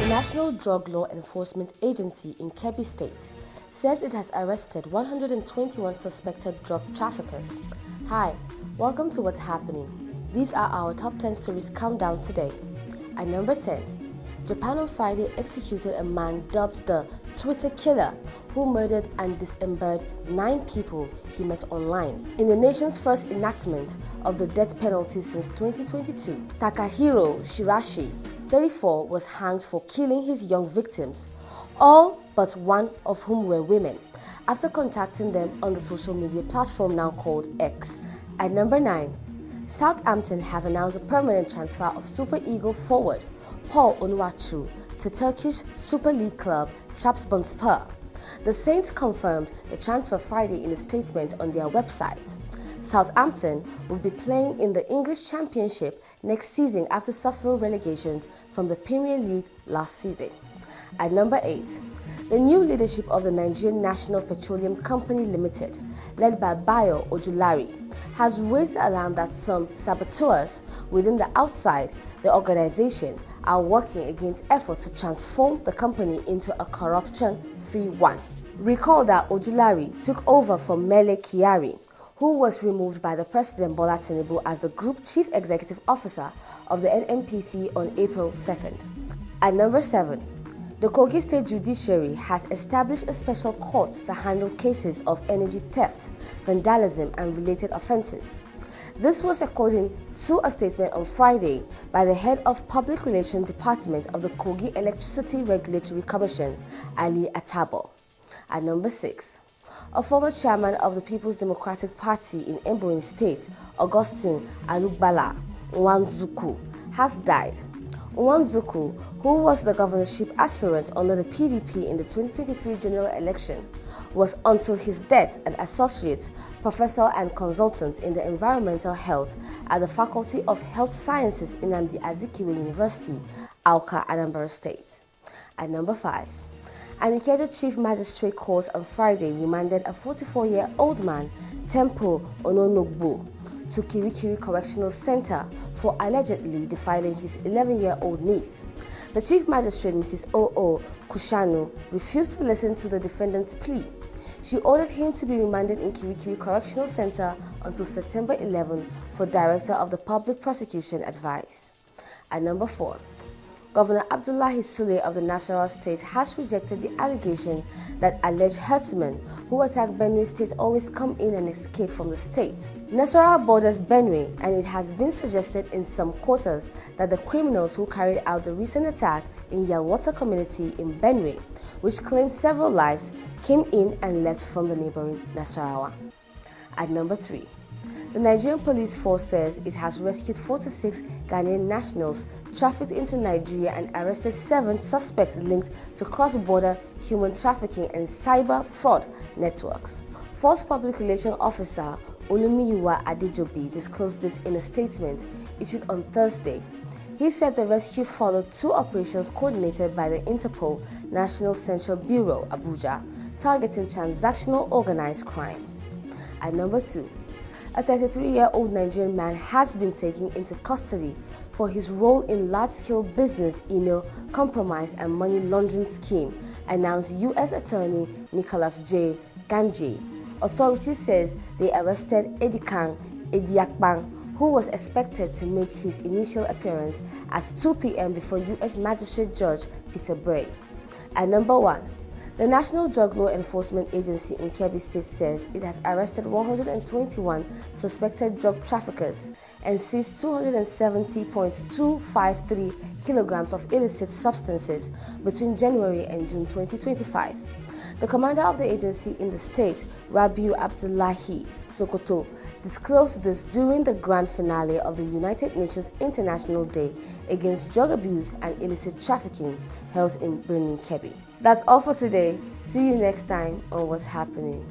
The National Drug Law Enforcement Agency in Kebbi State says it has arrested 121 suspected drug traffickers. Hi, welcome to What's Happening. These are our top 10 stories countdown today. At number 10, Japan on Friday executed a man dubbed the Twitter Killer who murdered and dismembered 9 people he met online. In the nation's first enactment of the death penalty since 2022, Takahiro Shirashi, 34, was hanged for killing his young victims, all but one of whom were women, after contacting them on the social media platform now called X. At number 9, Southampton have announced a permanent transfer of Super Eagle forward Paul Onuachu to Turkish Super League club Trabzonspor. The Saints confirmed the transfer Friday in a statement on their website. Southampton will be playing in the English Championship next season after suffering relegations from the Premier League last season. At number 8, the new leadership of the Nigerian National Petroleum Company Limited, led by Bayo Ojulari, has raised the alarm that some saboteurs within the outside the organization are working against efforts to transform the company into a corruption-free one. Recall that Ojulari took over from Mele Kyari, who was removed by the President Bola Tinubu as the Group Chief Executive Officer of the NNPC on April 2nd. At number 7, the Kogi State Judiciary has established a special court to handle cases of energy theft, vandalism, and related offenses. This was according to a statement on Friday by the head of Public Relations Department of the Kogi Electricity Regulatory Commission, Ali Atabo. At number 6, a former chairman of the People's Democratic Party in Ebonyi State, Augustine Alugbala Nwazunku, has died. Nwazunku, who was the governorship aspirant under the PDP in the 2023 general election, was until his death an associate professor and consultant in the environmental health at the Faculty of Health Sciences in Nnamdi Azikiwe University, Awka, Anambra State. At number 5, an Ikeja Chief Magistrate Court on Friday remanded a 44-year-old man, Tempo Ononogbo, to Kirikiri Correctional Center for allegedly defiling his 11-year-old niece. The Chief Magistrate, Mrs. O.O. Kushanu, refused to listen to the defendant's plea. She ordered him to be remanded in Kirikiri Correctional Center until September 11 for Director of the Public Prosecution advice. At number 4, Governor Abdullahi Sule of the Nasarawa State has rejected the allegation that alleged herdsmen who attack Benue State always come in and escape from the state. Nasarawa borders Benue, and it has been suggested in some quarters that the criminals who carried out the recent attack in Yalwater community in Benue, which claimed several lives, came in and left from the neighboring Nasarawa. At number 3, the Nigerian police force says it has rescued 46 Ghanaian nationals trafficked into Nigeria and arrested 7 suspects linked to cross-border human trafficking and cyber fraud networks. Force Public Relations Officer Olumiyuwa Adejobi disclosed this in a statement issued on Thursday. He said the rescue followed 2 operations coordinated by the Interpol National Central Bureau, Abuja, targeting transactional organized crimes. At number 2, a 33-year-old Nigerian man has been taken into custody for his role in large-scale business email compromise and money laundering scheme, announced U.S. Attorney Nicholas J. Ganji. Authorities says they arrested Edikan Ediakbang, who was expected to make his initial appearance at 2 p.m. before U.S. Magistrate Judge Peter Bray. At number 1, the National Drug Law Enforcement Agency in Kebbi State says it has arrested 121 suspected drug traffickers and seized 270.253 kilograms of illicit substances between January and June 2025. The commander of the agency in the state, Rabiu Abdullahi Sokoto, disclosed this during the grand finale of the United Nations International Day Against Drug Abuse and Illicit Trafficking held in Birnin Kebbi. That's all for today. See you next time on What's Happening.